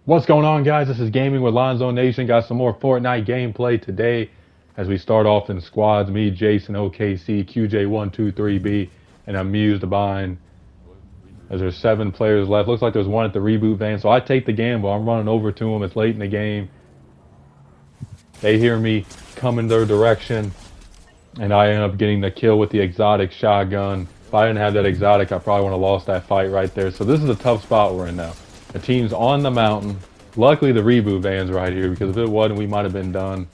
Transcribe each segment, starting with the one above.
What's going on, guys? This is Gaming with LonzoNation. Got some more Fortnite gameplay today as we start off in squads. Me, Jason, OKC, QJ123B, and Amused behind. As there's 7 players left. Looks like there's one at the reboot van, so I take the gamble. I'm running over to them. It's late in the game. They hear me coming their direction, and I end up getting the kill with the exotic shotgun. If I didn't have that exotic, I probably would have lost that fight right there. So this is a tough spot we're in now. The team's on the mountain. Luckily, the reboot van's right here, because if it wasn't, we might have been done.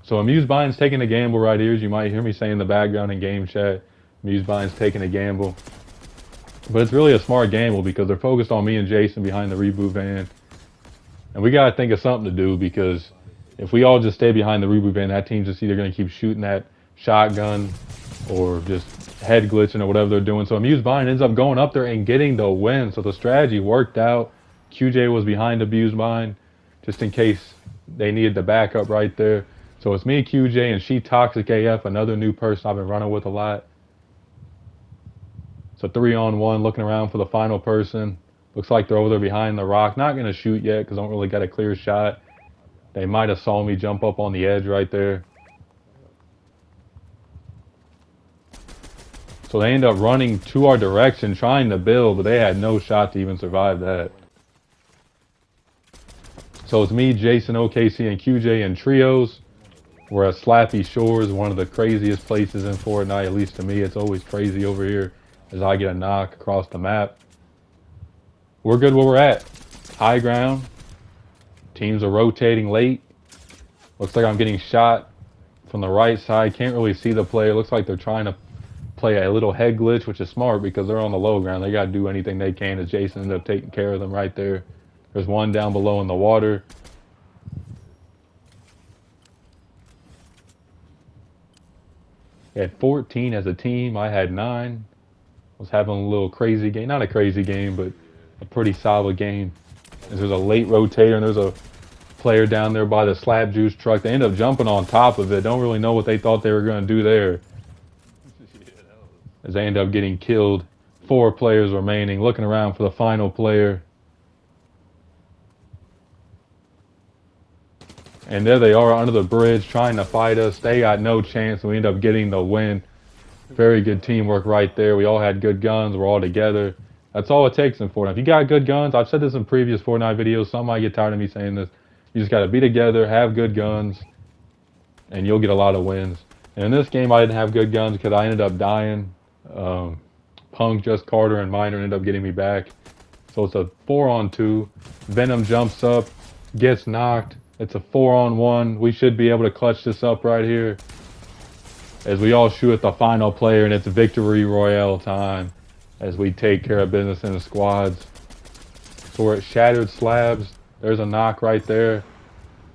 So Amusebine's taking a gamble right here, as you might hear me say in the background in game chat. Amusebine's taking a gamble. But it's really a smart gamble because they're focused on me and Jason behind the reboot van. And we got to think of something to do, because if we all just stay behind the reboot van, that team's just either going to keep shooting that shotgun or just head glitching or whatever they're doing. So Amusebine ends up going up there and getting the win. So the strategy worked out. QJ was behind Amusebine just in case they needed the backup right there. So it's me, QJ, and She Toxic AF, another new person I've been running with a lot. So 3-on-1, looking around for the final person. Looks like they're over there behind the rock. Not going to shoot yet because I don't really got a clear shot. They might have saw me jump up on the edge right there. So they end up running to our direction, trying to build, but they had no shot to even survive that. So it's me, Jason, OKC, and QJ in trios. We're at Slappy Shores, one of the craziest places in Fortnite. At least to me, it's always crazy over here as I get a knock across the map. We're good where we're at. High ground. Teams are rotating late. Looks like I'm getting shot from the right side. Can't really see the player. Looks like they're trying to play a little head glitch, which is smart because they're on the low ground. They got to do anything they can, as Jason ended up taking care of them right there. There's one down below in the water. They had 14 as a team. I had 9. Was having a little crazy game. Not a crazy game, but a pretty solid game. There's a late rotator, and there's a player down there by the slap juice truck. They end up jumping on top of it. Don't really know what they thought they were going to do there, as they end up getting killed. 4 players remaining, looking around for the final player. And there they are under the bridge trying to fight us. They got no chance, and we end up getting the win. Very good teamwork right there. We all had good guns. We're all together. That's all it takes in Fortnite. If you got good guns, I've said this in previous Fortnite videos. Some might get tired of me saying this. You just got to be together, have good guns, and you'll get a lot of wins. And in this game, I didn't have good guns because I ended up dying. Punk, Just Carter, and Miner ended up getting me back. So it's a 4-on-2. Venom jumps up, gets knocked. It's a 4-on-1. We should be able to clutch this up right here, as we all shoot at the final player, and it's victory royale time as we take care of business in the squads. So we're at Shattered Slabs. There's a knock right there.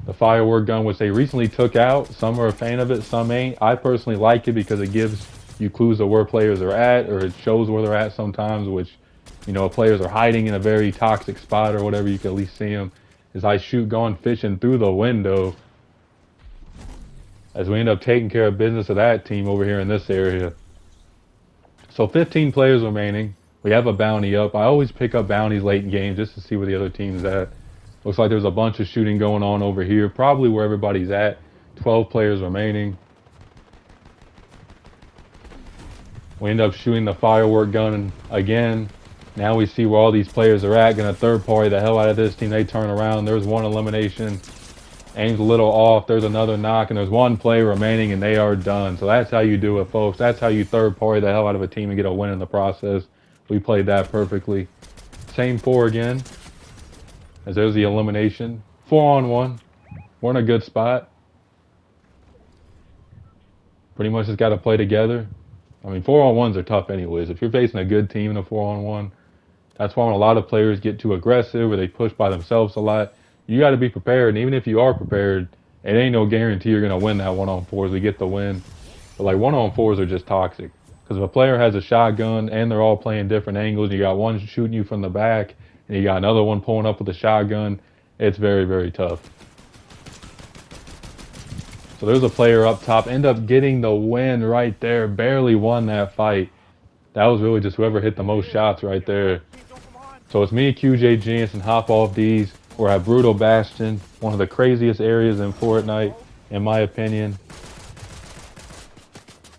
The firework gun, which they recently took out. Some are a fan of it, some ain't. I personally like it because it gives you clues of where players are at, or it shows where they're at sometimes, which, you know, if players are hiding in a very toxic spot or whatever, you can at least see them. As I shoot going fishing through the window, as we end up taking care of business of that team over here in this area. So 15 players remaining. We have a bounty up. I always pick up bounties late in games just to see where the other team's at. Looks like there's a bunch of shooting going on over here, probably where everybody's at. 12 players remaining. We end up shooting the firework gun again. Now we see where all these players are at. Gonna third party the hell out of this team. They turn around. There's one elimination. Aims a little off. There's another knock, and there's one player remaining, and they are done. So that's how you do it, folks. That's how you third party the hell out of a team and get a win in the process. We played that perfectly. Same 4 again, as there's the elimination. 4-on-1. We're in a good spot. Pretty much just got to play together. I mean, 4-on-1s are tough anyways. If you're facing a good team in a 4-on-1, that's why when a lot of players get too aggressive or they push by themselves a lot, you got to be prepared. And even if you are prepared, it ain't no guarantee you're going to win that 1-on-4s. We get the win. But like 1-on-4s are just toxic. Because if a player has a shotgun and they're all playing different angles, you got one shooting you from the back and you got another one pulling up with a shotgun, it's very, very tough. So there's a player up top, end up getting the win right there, barely won that fight. That was really just whoever hit the most shots right there. So it's me, QJ Genius, and hop off these. We're at Brutal Bastion, one of the craziest areas in Fortnite, in my opinion.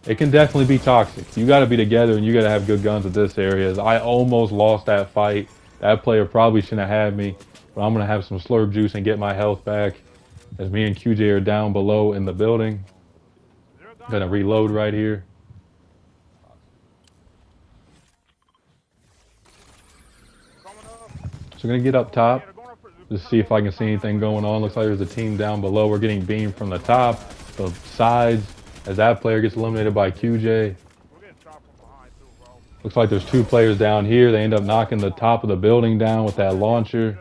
It can definitely be toxic. You gotta be together and you gotta have good guns at this area. I almost lost that fight. That player probably shouldn't have had me, but I'm gonna have some slurp juice and get my health back as me and QJ are down below in the building. I'm gonna reload right here. So we're gonna get up top, just see if I can see anything going on. Looks like there's a team down below. We're getting beamed from the top, the sides, as that player gets eliminated by QJ. Looks like there's two players down here. They end up knocking the top of the building down with that launcher.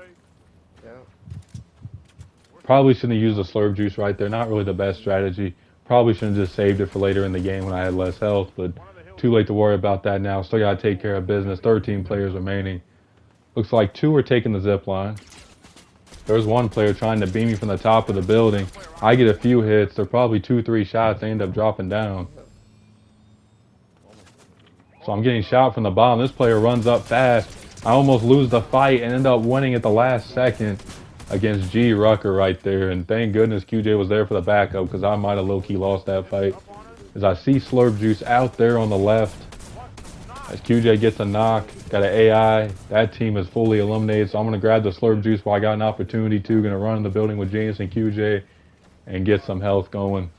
Probably shouldn't have used the slurp juice right there. Not really the best strategy. Probably shouldn't have just saved it for later in the game when I had less health, but too late to worry about that now. Still gotta take care of business. 13 players remaining. Looks like 2 are taking the zip line. There's one player trying to beam me from the top of the building. I get a few hits. They're probably 2-3 shots. They end up dropping down. So I'm getting shot from the bottom. This player runs up fast. I almost lose the fight and end up winning at the last second against G Rucker right there. And thank goodness QJ was there for the backup, because I might have low-key lost that fight. As I see Slurp Juice out there on the left. As QJ gets a knock, got an AI. That team is fully eliminated, so I'm going to grab the Slurp Juice while I got an opportunity to. Going to run in the building with Genius and QJ and get some health going.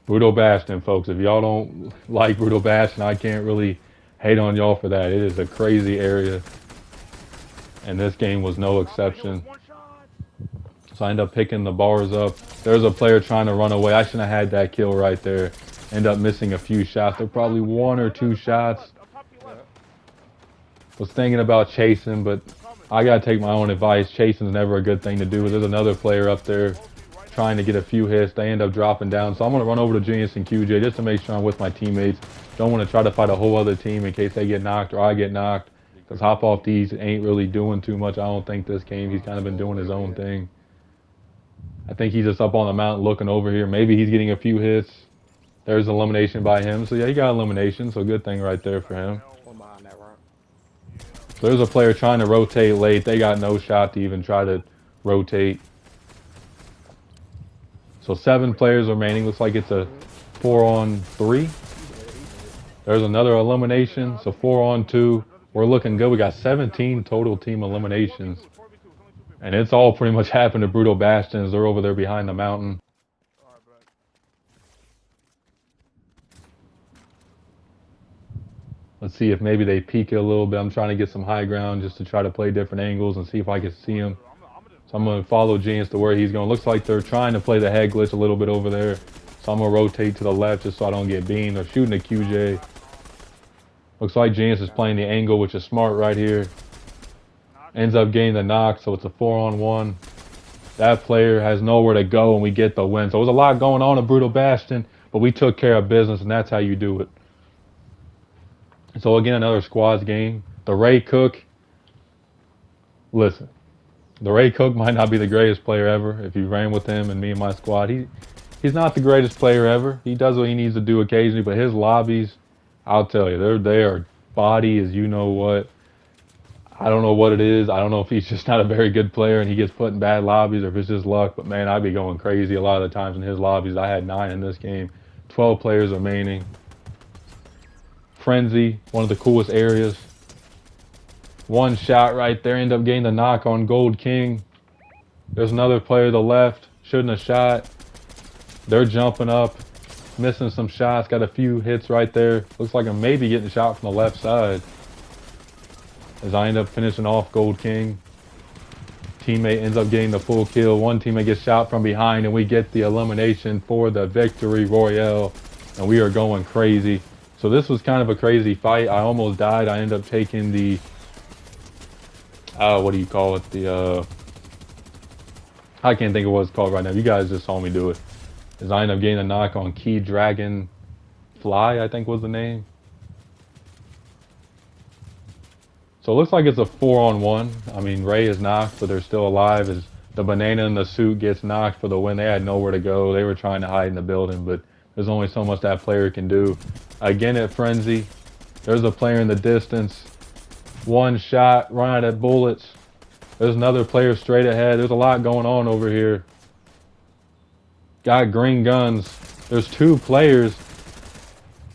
Brutal Bastion, folks. If y'all don't like Brutal Bastion, I can't really hate on y'all for that. It is a crazy area, and this game was no exception. So I end up picking the bars up. There's a player trying to run away. I shouldn't have had that kill right there. End up missing a few shots. They're probably 1 or 2 shots. Was thinking about chasing, but I gotta take my own advice. Chasing is never a good thing to do. There's another player up there trying to get a few hits. They end up dropping down. So I'm gonna run over to Genius and QJ just to make sure I'm with my teammates. Don't want to try to fight a whole other team in case they get knocked or I get knocked. Because Hop Off These ain't really doing too much, I don't think, this game. He's kind of been doing his own thing. I think he's just up on the mountain looking over here. Maybe he's getting a few hits. There's elimination by him. So yeah, he got elimination. So good thing right there for him. So there's a player trying to rotate late. They got no shot to even try to rotate. So 7 players remaining. Looks like it's a 4-on-3. There's another elimination. So 4-on-2. We're looking good. We got 17 total team eliminations. And it's all pretty much happened to Brutal Bastions. They're over there behind the mountain. Let's see if maybe they peek it a little bit. I'm trying to get some high ground just to try to play different angles and see if I can see him. So I'm going to follow Genius to where he's going. Looks like they're trying to play the head glitch a little bit over there. So I'm going to rotate to the left just so I don't get beamed. They're shooting at QJ. Looks like Genius is playing the angle, which is smart right here. Ends up getting the knock, so it's a 4-on-1. That player has nowhere to go, and we get the win. So it was a lot going on in Brutal Bastion, but we took care of business, and that's how you do it. So again, another squads game. The Ray Cook. Listen, the Ray Cook might not be the greatest player ever. If you ran with him and me and my squad, he's not the greatest player ever. He does what he needs to do occasionally, but his lobbies, I'll tell you, they are body as you know what. I don't know what it is. I don't know if he's just not a very good player and he gets put in bad lobbies or if it's just luck. But man, I'd be going crazy a lot of the times in his lobbies. I had 9 in this game. 12 players remaining. Frenzy, one of the coolest areas. One shot right there. End up getting the knock on Gold King. There's another player to the left. Shouldn't have shot. They're jumping up. Missing some shots. Got a few hits right there. Looks like I'm maybe getting shot from the left side. As I end up finishing off Gold King. Teammate ends up getting the full kill. One teammate gets shot from behind and we get the elimination for the victory royale. And we are going crazy. So this was kind of a crazy fight. I almost died. I ended up taking the, what do you call it? The, I can't think of what it's called right now. You guys just saw me do it. As I ended up getting a knock on Key Dragon Fly, I think was the name. So it looks like it's a 4-on-1. I mean, Ray is knocked, but they're still alive. As the banana in the suit gets knocked for the win. They had nowhere to go. They were trying to hide in the building, but there's only so much that player can do. Again at Frenzy, there's a player in the distance. One shot, run out of bullets. There's another player straight ahead. There's a lot going on over here. Got green guns. There's two players.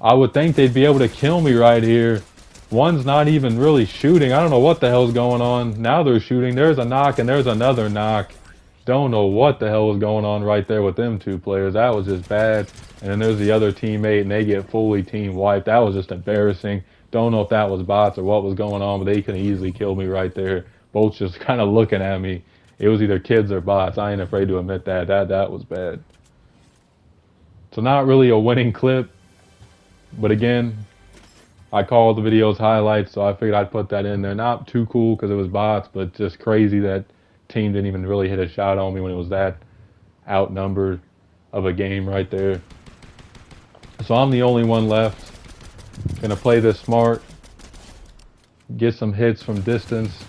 I would think they'd be able to kill me right here. One's not even really shooting. I don't know what the hell's going on. Now they're shooting. There's a knock and there's another knock. Don't know what the hell was going on right there with them two players. That was just bad. And then there's the other teammate and they get fully team wiped. That was just embarrassing. Don't know if that was bots or what was going on, but they could have easily killed me right there. Both just kind of looking at me. It was either kids or bots. I ain't afraid to admit that. That was bad. So not really a winning clip. But again, I call the videos highlights, so I figured I'd put that in there. Not too cool because it was bots, but just crazy that team didn't even really hit a shot on me when it was that outnumbered of a game right there. So I'm the only one left. Gonna play this smart. Get some hits from distance.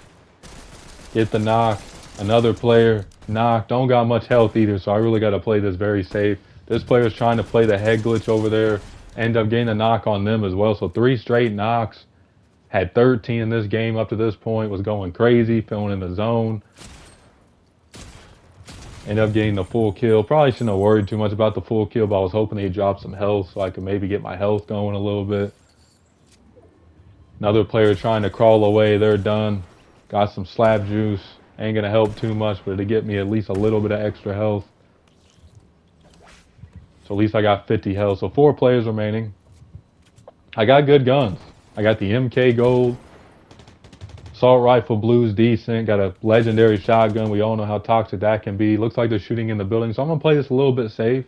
Get the knock. Another player, knock. Don't got much health either, so I really gotta play this very safe. This player's trying to play the head glitch over there. End up getting a knock on them as well. So 3 straight knocks. Had 13 in this game up to this point. Was going crazy, filling in the zone. End up getting the full kill. Probably shouldn't have worried too much about the full kill, but I was hoping they'd drop some health so I could maybe get my health going a little bit. Another player trying to crawl away. They're done. Got some slap juice. Ain't gonna help too much, but it'll get me at least a little bit of extra health. So at least I got 50 health. So 4 players remaining. I got good guns. I got the MK gold. Assault rifle blue's decent. Got a legendary shotgun. We all know how toxic that can be. Looks like they're shooting in the building. So I'm going to play this a little bit safe.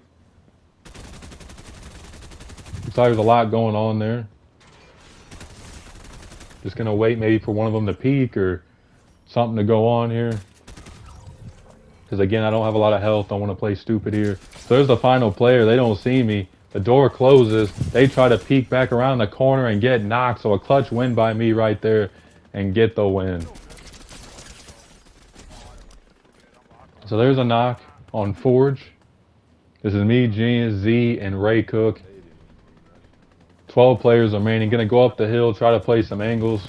Looks like there's a lot going on there. Just going to wait maybe for one of them to peek or something to go on here. Because again, I don't have a lot of health. I want to play stupid here. So there's the final player. They don't see me. The door closes. They try to peek back around the corner and get knocked. So a clutch win by me right there and get the win. So there's a knock on Forge. This is me, Genius, Z, and Ray Cook. 12 players remaining. Gonna go up the hill, try to play some angles.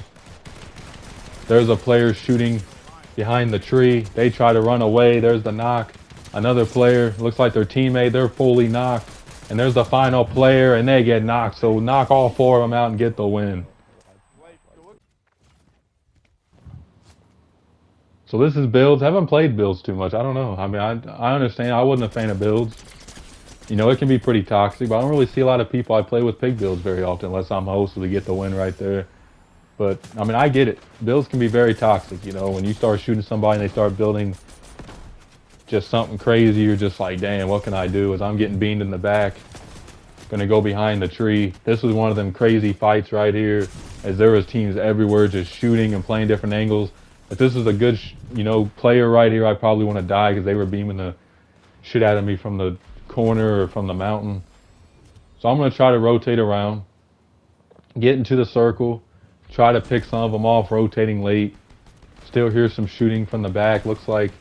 There's a player shooting behind the tree. They try to run away. There's the knock. Another player, looks like their teammate, they're fully knocked. And there's the final player and they get knocked. So knock all 4 of them out and get the win. So this is builds. I haven't played builds too much. I don't know. I mean, I understand. I wasn't a fan of builds. You know, it can be pretty toxic, but I don't really see a lot of people I play with pig builds very often unless I'm host to get the win right there. But, I mean, I get it. Builds can be very toxic, you know. When you start shooting somebody and they start building just something crazy, you're just like, damn, what can I do? As I'm getting beamed in the back, gonna go behind the tree. This was one of them crazy fights right here, as there was teams everywhere just shooting and playing different angles. If this was a good, you know, player right here, I probably want to die because they were beaming the shit out of me from the corner or from the mountain. So I'm gonna try to rotate around, get into the circle, try to pick some of them off, rotating late. Still hear some shooting from the back. Looks like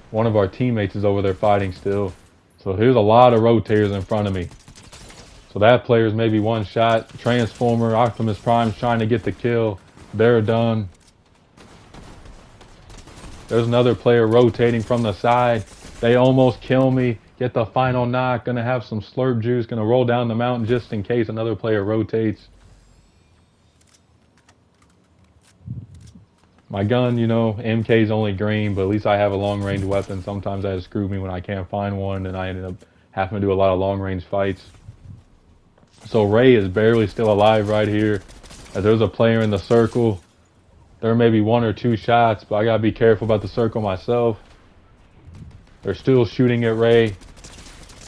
one of our teammates is over there fighting still. So here's a lot of rotators in front of me. So that player's maybe one shot. Transformer, Optimus Prime's trying to get the kill. They're done. There's another player rotating from the side. They almost kill me. Get the final knock. Gonna have some slurp juice. Gonna roll down the mountain just in case another player rotates. My gun, you know, MK's only green, but at least I have a long-range weapon. Sometimes that has screwed me when I can't find one, and I ended up having to do a lot of long-range fights. So Ray is barely still alive right here. As there's a player in the circle. There may be 1 or 2 shots, but I gotta be careful about the circle myself. They're still shooting at Ray,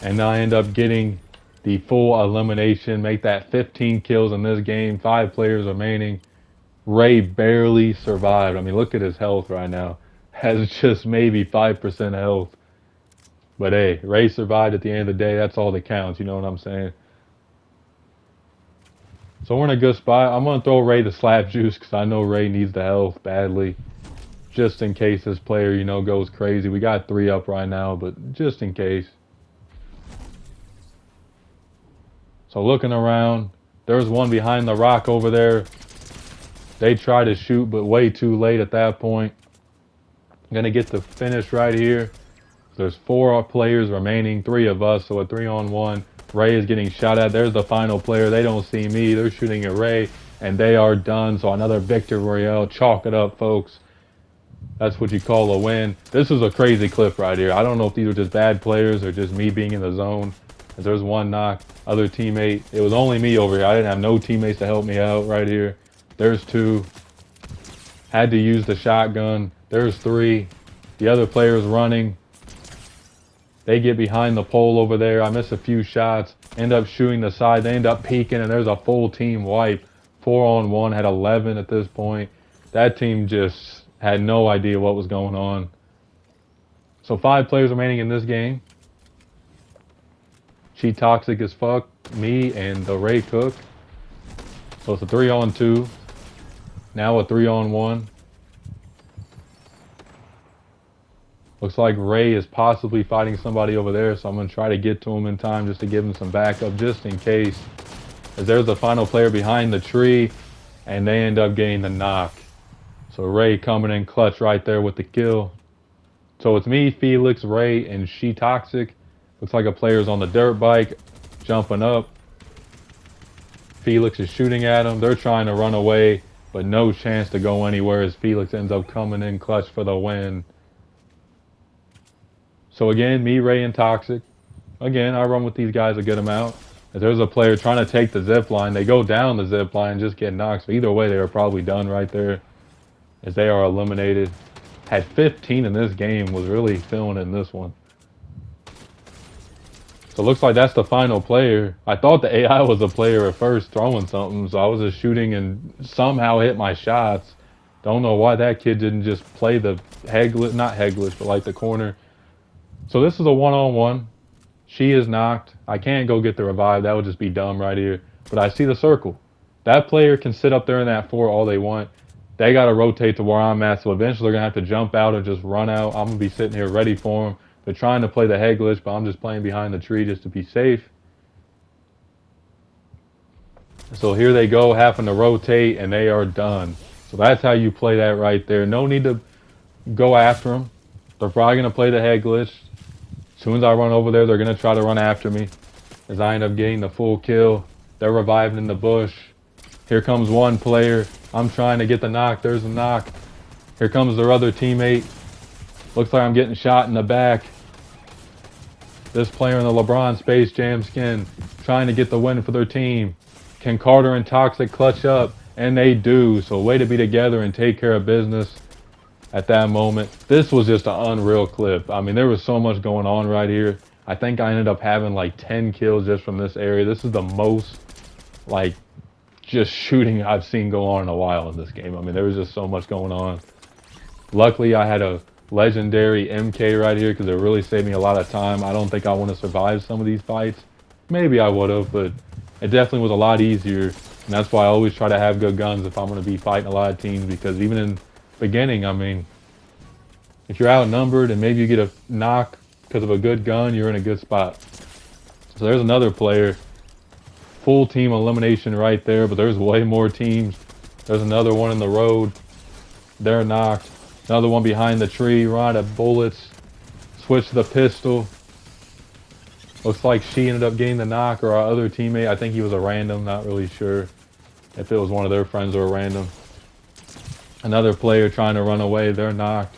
and I end up getting the full elimination. Make that 15 kills in this game. 5 players remaining. Ray barely survived. I mean, look at his health right now. Has just maybe 5% health. But hey, Ray survived at the end of the day. That's all that counts. You know what I'm saying? So we're in a good spot. I'm going to throw Ray the slap juice because I know Ray needs the health badly. Just in case this player, you know, goes crazy. We got 3 up right now, but just in case. So looking around. There's one behind the rock over there. They try to shoot, but way too late at that point. Gonna get the finish right here. There's 4 players remaining, 3 of us, so a 3-on-1. Ray is getting shot at. There's the final player. They don't see me. They're shooting at Ray, and they are done. So another Victor Royale. Chalk it up, folks. That's what you call a win. This is a crazy clip right here. I don't know if these are just bad players or just me being in the zone. There's one knock. Other teammate. It was only me over here. I didn't have no teammates to help me out right here. There's 2. Had to use the shotgun. There's 3. The other player's running. They get behind the pole over there. I miss a few shots. End up shooting the side. They end up peeking, and there's a full team wipe. 4-on-1, had 11 at this point. That team just had no idea what was going on. So 5 players remaining in this game. She toxic as fuck. Me and the Ray Cook. So it's a 3-on-2. Now a 3-on-1. Looks like Ray is possibly fighting somebody over there, so I'm going to try to get to him in time just to give him some backup just in case. As there's the final player behind the tree, and they end up getting the knock. So Ray coming in clutch right there with the kill. So it's me, Felix, Ray, and She Toxic. Looks like a player's on the dirt bike, jumping up. Felix is shooting at him. They're trying to run away, but no chance to go anywhere as Felix ends up coming in clutch for the win. So again, me, Ray, and Toxic. Again, I run with these guys a good amount. If there's a player trying to take the zip line, they go down the zip line and just get knocked. So either way, they are probably done right there as they are eliminated. Had 15 in this game, was really feeling it in this one. So it looks like that's the final player. I thought the AI was a player at first throwing something, so I was just shooting and somehow hit my shots. Don't know why that kid didn't just play the head glitch, not head glitch, but like the corner. So this is a 1-on-1. She is knocked. I can't go get the revive. That would just be dumb right here. But I see the circle. That player can sit up there in that 4 all they want. They got to rotate to where I'm at. So eventually they're going to have to jump out or just run out. I'm going to be sitting here ready for them. They're trying to play the head glitch, but I'm just playing behind the tree just to be safe. So here they go, having to rotate, and they are done. So that's how you play that right there. No need to go after them. They're probably going to play the head glitch. As soon as I run over there, they're going to try to run after me. As I end up getting the full kill. They're reviving in the bush. Here comes one player. I'm trying to get the knock. There's a knock. Here comes their other teammate. Looks like I'm getting shot in the back. This player in the LeBron Space Jam skin trying to get the win for their team. Can Carter and Toxic clutch up? And they do. So way to be together and take care of business at that moment. This was just an unreal clip. I mean, there was so much going on right here. I think I ended up having like 10 kills just from this area. This is the most like just shooting I've seen go on in a while in this game. I mean, there was just so much going on. Luckily, I had a legendary MK right here because it really saved me a lot of time. I don't think I want to survive some of these fights. Maybe I would have, but it definitely was a lot easier. And that's why I always try to have good guns if I'm going to be fighting a lot of teams, because even in beginning, I mean, if you're outnumbered and maybe you get a knock because of a good gun, you're in a good spot. So there's another player. Full team elimination right there, but there's way more teams. There's another one in the road. They're knocked. Another one behind the tree, run out of bullets. Switch to the pistol. Looks like she ended up getting the knock, or our other teammate. I think he was a random, not really sure if it was one of their friends or a random. Another player trying to run away, they're knocked.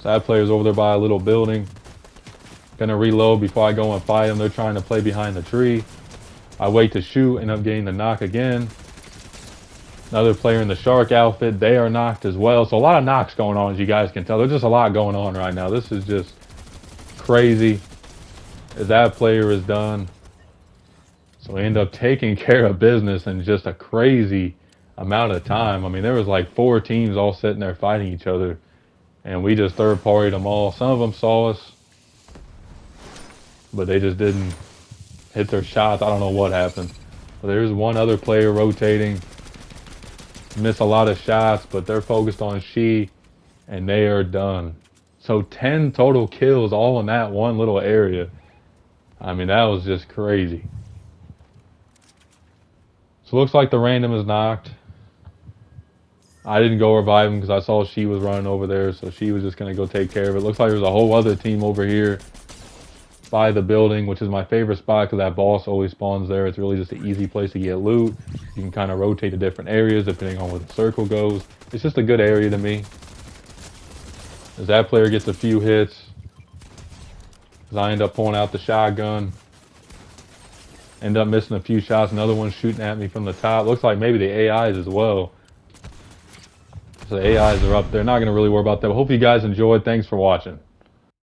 So that player's over there by a little building. Gonna reload before I go and fight them. They're trying to play behind the tree. I wait to shoot, end up getting the knock again. Another player in the shark outfit, they are knocked as well. So a lot of knocks going on, as you guys can tell. There's just a lot going on right now. This is just crazy. As that player is done. So we end up taking care of business in just a crazy amount of time. I mean, there was like 4 teams all sitting there fighting each other, and we just third-partied them all. Some of them saw us, but they just didn't hit their shots. I don't know what happened. But there's one other player rotating. Miss a lot of shots, but they're focused on she, and they are done. So 10 total kills all in that one little area. I mean, that was just crazy. So it looks like the random is knocked. I didn't go revive him because I saw she was running over there, so she was just going to go take care of it. Looks like there's a whole other team over here by the building, which is my favorite spot because that boss always spawns there. It's really just an easy place to get loot. You can kind of rotate to different areas depending on where the circle goes. It's just a good area to me. As that player gets a few hits, as I end up pulling out the shotgun. End up missing a few shots. Another one shooting at me from the top. Looks like maybe the AIs as well. So the AIs are up there. Not going to really worry about that. But hope you guys enjoyed. Thanks for watching.